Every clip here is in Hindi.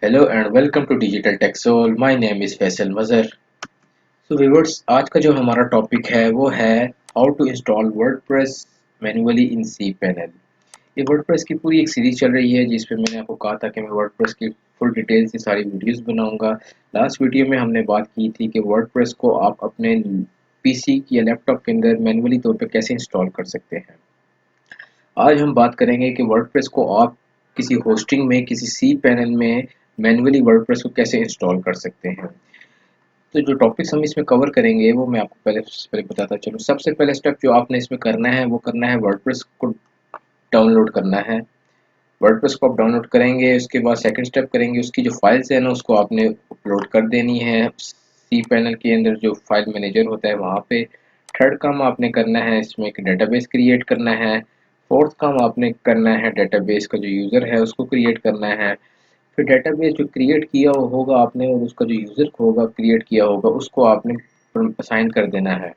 Hello and welcome to digital tech soul. My name is Faisal Mazhar. So viewers, आज का जो हमारा टॉपिक है वो है how to install WordPress manually in cPanel. ये वर्डप्रेस की पूरी एक सीरीज चल रही है जिस पे मैंने आपको कहा था कि मैं वर्डप्रेस की फुल डिटेल से सारी वीडियोस बनाऊंगा। लास्ट वीडियो में हमने बात की थी कि वर्डप्रेस को आप अपने पीसी या लैपटॉप के अंदर मैन्युअली तौर पे कैसे इंस्टॉल कर सकते हैं। आज हम बात करेंगे कि वर्डप्रेस को आप किसी होस्टिंग में किसी सी पैनल में मैन्युअली वर्डप्रेस को कैसे इंस्टॉल कर सकते हैं। तो जो टॉपिक्स हम इसमें कवर करेंगे वो मैं आपको पहले बताता चलूँ। सबसे पहले स्टेप जो आपने इसमें करना है वो करना है वर्डप्रेस को डाउनलोड करना है। वर्डप्रेस को आप डाउनलोड करेंगे, उसके बाद सेकंड स्टेप करेंगे, उसकी जो फाइल्स है ना उसको आपने अपलोड कर देनी है सी पैनल के अंदर जो फाइल मैनेजर होता है वहाँ पे। थर्ड काम आपने करना है इसमें एक डेटाबेस क्रिएट करना है। फोर्थ काम आपने करना है डेटाबेस का जो यूज़र है उसको क्रिएट करना है। फिर डेटाबेस जो क्रिएट किया होगा आपने और उसका जो यूज़र होगा क्रिएट किया होगा उसको आपने असाइन कर देना है।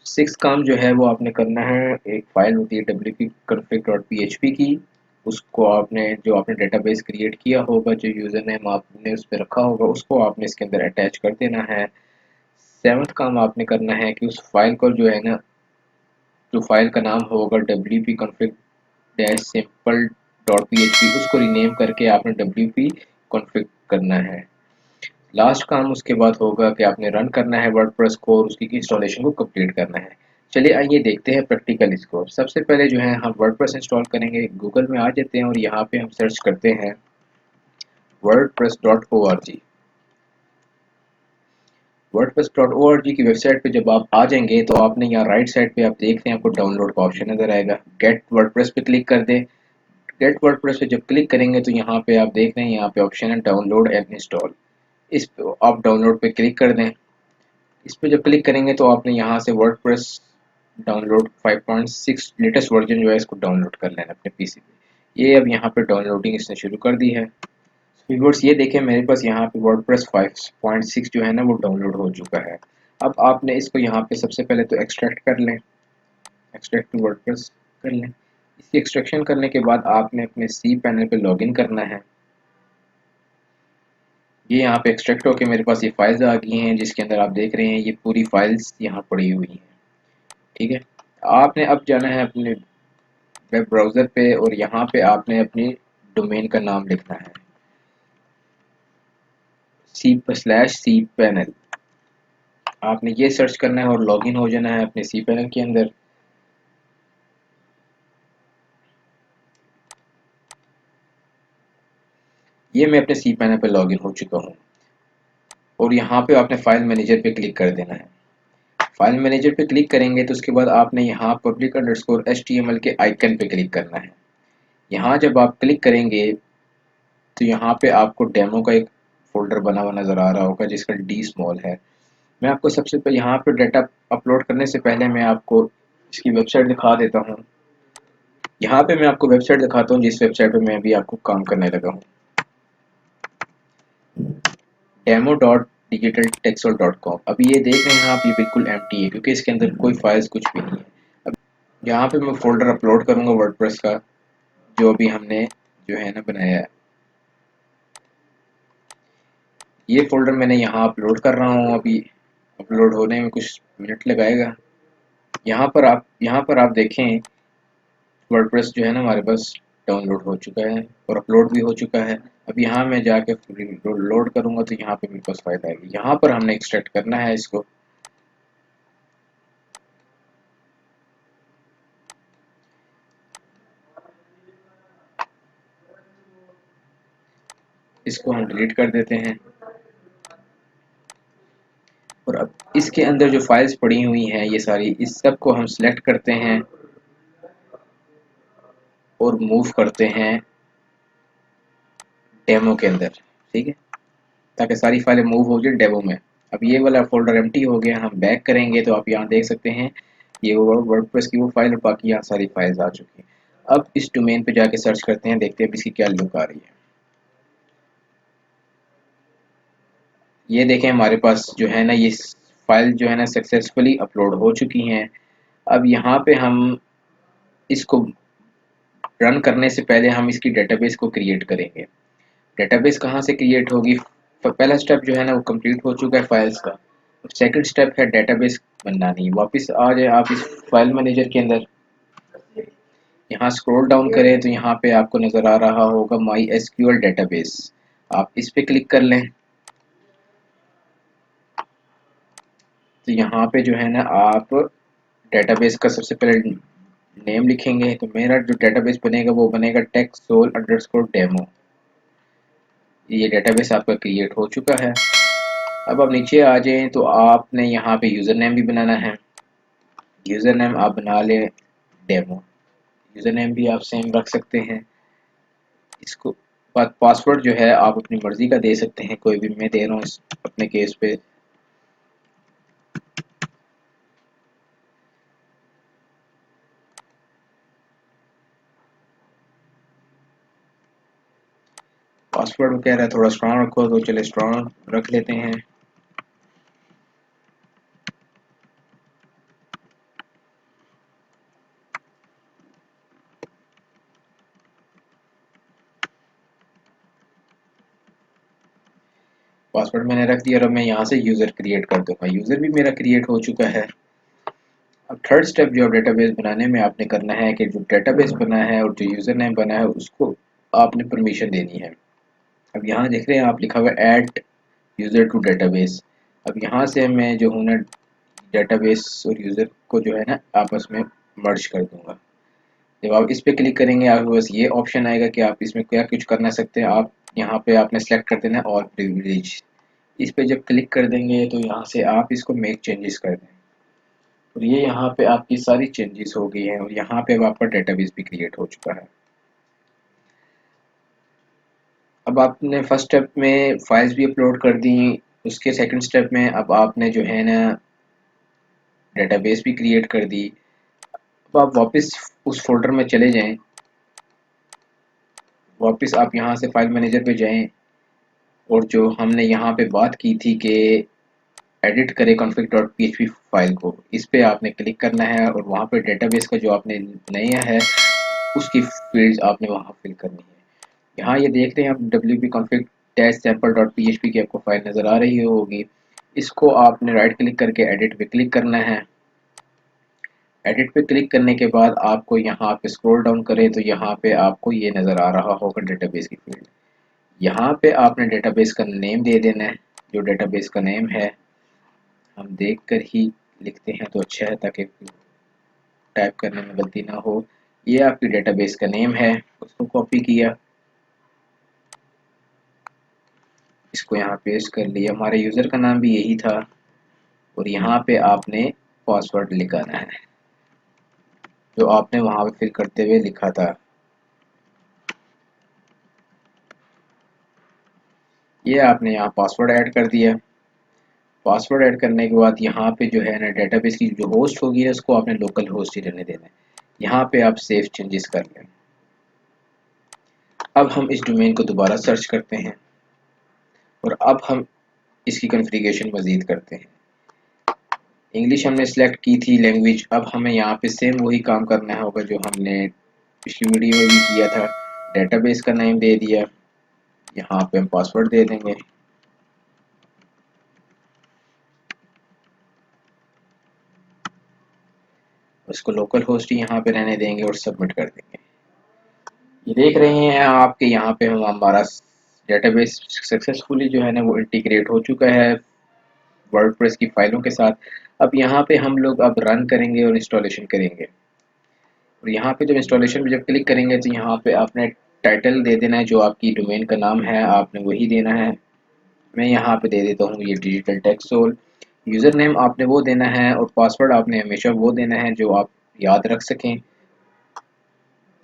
सिक्स काम जो है वो आपने करना है, एक फाइल होती है wp-config.php की, उसको आपने जो आपने डेटाबेस क्रिएट किया होगा जो यूज़र नेम आपने उस पर रखा होगा उसको आपने इसके अंदर अटैच कर देना है। सेवन्थ काम आपने करना है कि उस फाइल को जो है ना, जो फाइल का नाम होगा wp-config-simple.php उसको रीनेम करके आपने wp config करना है। लास्ट काम उसके बाद होगा कि आपने रन करना है वर्डप्रेस को और उसकी इंस्टॉलेशन को कंप्लीट करना है। चलिए आइए देखते हैं प्रैक्टिकल इसको। सबसे पहले जो है हम वर्डप्रेस इंस्टॉल करेंगे, गूगल में आ जाते हैं और यहाँ पे हम सर्च करते हैं wordpress.org। wordpress.org की वेबसाइट पे जब आप आ जाएंगे तो आपने यहाँ राइट साइड पे आप देखते हैं आपको डाउनलोड का ऑप्शन नजर आएगा। गेट वर्डप्रेस पे क्लिक कर दें। गेट वर्डप्रेस पे जब क्लिक करेंगे तो यहाँ पे आप देख रहे हैं यहाँ पे ऑप्शन है डाउनलोड एंड इंस्टॉल। इस पे आप डाउनलोड पे क्लिक कर दें। इस पे जब क्लिक करेंगे तो आपने यहाँ से वर्डप्रेस डाउनलोड 5.6 लेटेस्ट वर्जन जो है इसको डाउनलोड कर लेना अपने पीसी पे। ये अब यहाँ पे डाउनलोडिंग इसने शुरू कर दी है। व्यूअर्स ये देखें मेरे पास यहाँ पे वर्डप्रेस 5.6 जो है ना वो डाउनलोड हो चुका है। अब आपने इसको यहाँ पे सबसे पहले तो एक्सट्रैक्ट कर लें, एक्सट्रैक्ट टू वर्डप्रेस कर लें। इसकी एक्सट्रैक्शन करने के बाद आपने अपने सी पैनल पे लॉगिन करना है। ये यहाँ पे एक्सट्रैक्ट होके मेरे पास ये फाइल्स आ गई हैं जिसके अंदर आप देख रहे हैं ये पूरी फाइल्स यहाँ पड़ी हुई हैं। ठीक है, आपने अब जाना है अपने वेब ब्राउज़र पे और यहाँ पे आपने अपनी डोमेन का नाम लिखना है सी पैनल। आपने ये सर्च करना है और लॉगिन हो जाना है अपने सी पैनल के अंदर। ये मैं अपने सी पैनल पे लॉगिन हो चुका हूँ और यहाँ पे आपने फाइल मैनेजर पे क्लिक कर देना है। फाइल मैनेजर पे क्लिक करेंगे तो उसके बाद आपने यहाँ पब्लिक अंडरस्कोर HTML के आइकन पे क्लिक करना है। यहाँ जब आप क्लिक करेंगे तो यहाँ पे आपको डेमो का एक फोल्डर बना हुआ नज़र आ रहा होगा जिसका डी स्मॉल है। मैं आपको सबसे पहले यहाँ पे डाटा अपलोड करने से पहले मैं आपको इसकी वेबसाइट दिखा देता हूँ। यहाँ पे मैं आपको वेबसाइट दिखाता हूँ जिस वेबसाइट पे मैं अभी आपको काम करने लगा हूँ, demo.digitaltextol.com। अभी ये देख रहे हैं आप, ये बिल्कुल एम्प्टी है क्योंकि इसके अंदर कोई फाइल्स कुछ भी नहीं है। अब यहाँ पे मैं फोल्डर अपलोड करूँगा वर्डप्रेस का जो अभी हमने जो है ना बनाया है। ये फोल्डर मैंने यहाँ अपलोड कर रहा हूँ। अभी अपलोड होने में कुछ मिनट लगाएगा। यहाँ पर आप देखें वर्डप्रेस जो है ना हमारे पास डाउनलोड हो चुका है और अपलोड भी हो चुका है। अब यहाँ मैं जाके लोड करूँगा तो यहाँ पे मेरे पास फाइल आएगी। यहाँ पर हमने एक्सट्रैक्ट करना है इसको। इसको हम डिलीट कर देते हैं और अब इसके अंदर जो फाइल्स पड़ी हुई हैं ये सारी, इस सब को हम सिलेक्ट करते हैं और मूव करते हैं डेमो के अंदर। ठीक है, ताकि सारी फाइलें मूव हो जाए डेमो में। अब ये वाला फोल्डर एम्प्टी हो गया। हम बैक करेंगे तो आप यहाँ देख सकते हैं ये वर्डप्रेस की वो फाइल और बाकी यहाँ सारी फाइल्स आ चुकी हैं। अब इस डोमेन पे जाके सर्च करते हैं, देखते हैं इसकी क्या लुक आ रही है। ये देखें हमारे पास जो है ना ये फाइल जो है ना सक्सेसफुली अपलोड हो चुकी हैं। अब यहाँ पे हम इसको रन करने से पहले हम इसकी डेटाबेस को क्रिएट करेंगे। डेटाबेस कहाँ से क्रिएट होगी? पहला स्टेप जो है ना वो कंप्लीट हो चुका है फाइल्स का। सेकंड स्टेप है डेटाबेस बनानी। वापस आ जाए आप इस फाइल मैनेजर के अंदर, यहाँ स्क्रॉल डाउन करें तो यहाँ पे आपको नजर आ रहा होगा माई एसक्यूएल डेटाबेस। आप इस पे क्लिक कर लें तो यहाँ पे जो है ना आप डेटाबेस का सबसे पहले नेम लिखेंगे। तो मेरा जो डेटाबेस बनेगा वो बनेगा टेक्सोल_डेमो। ये डेटाबेस आपका क्रिएट हो चुका है। अब आप नीचे आ जाएं तो आपने यहाँ पे यूज़र नेम भी बनाना है। यूज़र नेम आप बना लें डेमो। यूज़र नेम भी आप सेम रख सकते हैं। इसको पासवर्ड जो है आप अपनी मर्जी का दे सकते हैं, कोई भी मैं दे रहा हूँ अपने केस पे। पासवर्ड कह रहा है थोड़ा स्ट्रॉन्ग रखो, तो चले स्ट्रॉन्ग रख लेते हैं। पासवर्ड मैंने रख दिया और मैं यहाँ से यूज़र क्रिएट कर दूंगा। यूज़र भी मेरा क्रिएट हो चुका है। अब थर्ड स्टेप जो डेटाबेस बनाने में आपने करना है कि जो डेटाबेस बना है और जो यूज़र नेम बना है उसको आपने परमिशन देनी है। अब यहाँ देख रहे हैं आप लिखा हुआ है ऐड यूज़र टू डेटाबेस। अब यहाँ से मैं जो हूँ ना डेटाबेस और यूज़र को जो है ना आपस में मर्ज कर दूंगा। जब आप इस पे क्लिक करेंगे आपके पास ये ऑप्शन आएगा कि आप इसमें क्या कुछ करना सकते हैं। आप यहाँ पे आपने सेलेक्ट कर देना है ऑल प्रिविलेज। इस पे जब क्लिक कर देंगे तो यहाँ से आप इसको मेक चेंजेस कर दें और ये यहाँ पे आपकी सारी चेंजेस हो गई हैं और यहाँ पे अब आपका डेटाबेस भी क्रिएट हो चुका है। अब आपने फर्स्ट स्टेप में फाइल्स भी अपलोड कर दी। उसके सेकंड स्टेप में अब आपने जो है ना डेटाबेस भी क्रिएट कर दी। अब आप वापस उस फोल्डर में चले जाएं। वापस आप यहाँ से फाइल मैनेजर पे जाएं और जो हमने यहाँ पे बात की थी कि एडिट करें config.php फाइल को, इस पे आपने क्लिक करना है और वहाँ पे डेटाबेस का जो आपने नया है उसकी फील्ड्स आपने वहाँ फिल करनी है। यहाँ ये देख रहे हैं आप wp-config-sample.php की आपको फाइल नज़र आ रही होगी। इसको आपने राइट क्लिक करके एडिट पे क्लिक करना है। एडिट पे क्लिक करने के बाद आपको यहाँ पे स्क्रॉल डाउन करें तो यहाँ पे आपको ये नज़र आ रहा होगा डेटाबेस की फील्ड। यहाँ पे आपने डेटाबेस का नेम दे देना है। जो डेटाबेस का नेम है हम देख कर ही लिखते हैं तो अच्छा है ताकि टाइप करने में गलती ना हो। ये आपकी डेटाबेस का नेम है, उसको कॉपी किया, इसको यहाँ पेस्ट कर लिया। हमारे यूज़र का नाम भी यही था और यहाँ पे आपने पासवर्ड लिखाना है जो आपने वहाँ पे फिल करते हुए लिखा था। ये आपने यहाँ पासवर्ड ऐड कर दिया। पासवर्ड ऐड करने के बाद यहाँ पे जो है ना डेटाबेस की जो होस्ट होगी ना उसको आपने लोकल होस्ट ही रहने देना है। यहाँ पे आप सेव चेंजेस कर लें। अब हम इस डोमेन को दोबारा सर्च करते हैं और अब हम इसकी कॉन्फ़िगरेशन मज़ीद करते हैं। इंग्लिश हमने सेलेक्ट की थी लैंग्वेज। अब हमें यहाँ पे सेम वही काम करना होगा जो हमने पिछली वीडियो में भी किया था। डेटाबेस का नेम दे दिया, यहाँ पे हम पासवर्ड दे देंगे। उसको लोकल होस्ट ही यहाँ पे रहने देंगे और सबमिट कर देंगे। ये देख रहे हैं आपके यहाँ पे हम हमारा डेटाबेस सक्सेसफुली जो है ना वो इंटीग्रेट हो चुका है वर्डप्रेस की फाइलों के साथ। अब यहाँ पे हम लोग अब रन करेंगे और इंस्टॉलेशन करेंगे। और यहाँ पे जब इंस्टॉलेशन पे जब क्लिक करेंगे तो यहाँ पे आपने टाइटल दे देना है, जो आपकी डोमेन का नाम है आपने वही देना है। मैं यहाँ पे दे देता हूँ ये डिजिटल टेक्सोल। यूज़र नेम आपने वो देना है और पासवर्ड आपने हमेशा वो देना है जो आप याद रख सकें।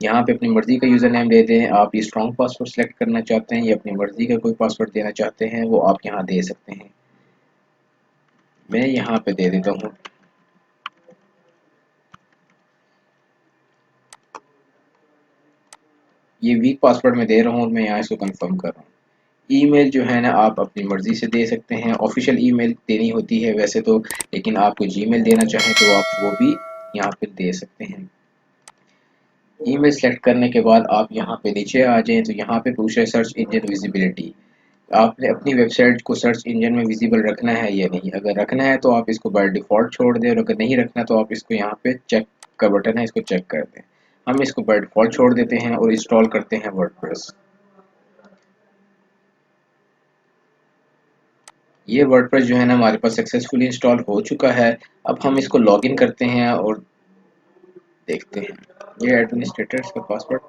यहाँ पे अपनी मर्ज़ी का यूज़र नेम दे दें। आप ये स्ट्रॉन्ग पासवर्ड सेलेक्ट करना चाहते हैं या अपनी मर्ज़ी का कोई पासवर्ड देना चाहते हैं वो आप यहाँ दे सकते हैं। मैं यहाँ पे दे देता हूँ ये वीक पासवर्ड मैं दे रहा हूँ और मैं यहाँ इसको कंफर्म कर रहा हूँ। ईमेल जो है ना आप अपनी मर्ज़ी से दे सकते हैं। ऑफिशियल ईमेल देनी होती है वैसे तो, लेकिन आपको जीमेल देना चाहें तो आप वो भी यहाँ पे दे सकते हैं। ईमेल सेलेक्ट करने के बाद आप यहाँ पे नीचे आ जाएं तो यहाँ पे पूछ रहे सर्च इंजन विजिबिलिटी। आपने अपनी वेबसाइट को सर्च इंजन में विजिबल रखना है या नहीं। अगर रखना है तो आप इसको बाय डिफ़ॉल्ट छोड़ दें, और अगर नहीं रखना तो आप इसको यहाँ पे चेक का बटन है, इसको चेक कर दें। हम इसको बाय डिफ़ॉल्ट छोड़ देते हैं और इंस्टॉल करते हैं वर्डप्रेस। ये वर्डप्रेस जो है ना हमारे पास सक्सेसफुली इंस्टॉल हो चुका है। अब हम इसको लॉगिन करते हैं और देखते हैं। ये एडमिनिस्ट्रेटर इसका पासवर्ड।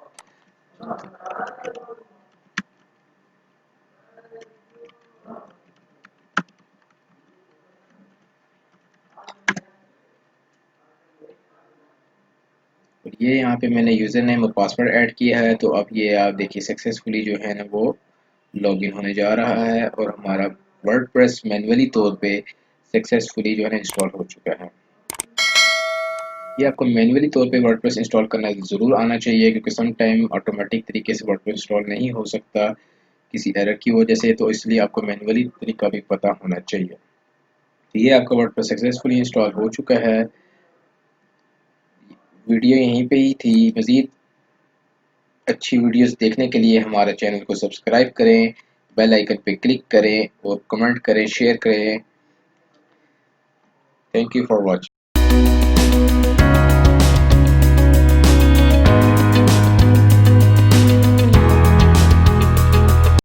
और ये यहाँ पे मैंने यूज़र नेम और पासवर्ड ऐड किया है, तो अब ये आप देखिए सक्सेसफुली जो है ना वो लॉगिन होने जा रहा है और हमारा वर्डप्रेस मैन्युअली तौर पे सक्सेसफुली जो है ना इंस्टॉल हो चुका है। ये आपको मैन्युअली तौर पे वर्डप्रेस इंस्टॉल करना ज़रूर आना चाहिए, क्योंकि सम टाइम ऑटोमेटिक तरीके से वर्डप्रेस इंस्टॉल नहीं हो सकता किसी एरर की वजह से, तो इसलिए आपको मैन्युअली तरीका भी पता होना चाहिए। तो ये आपका वर्डप्रेस सक्सेसफुली इंस्टॉल हो चुका है। वीडियो यहीं पे ही थी। मज़ीद अच्छी वीडियोस देखने के लिए हमारे चैनल को सब्सक्राइब करें, बेल आइकन पे क्लिक करें और कमेंट करें, शेयर करें। Thank you for watching.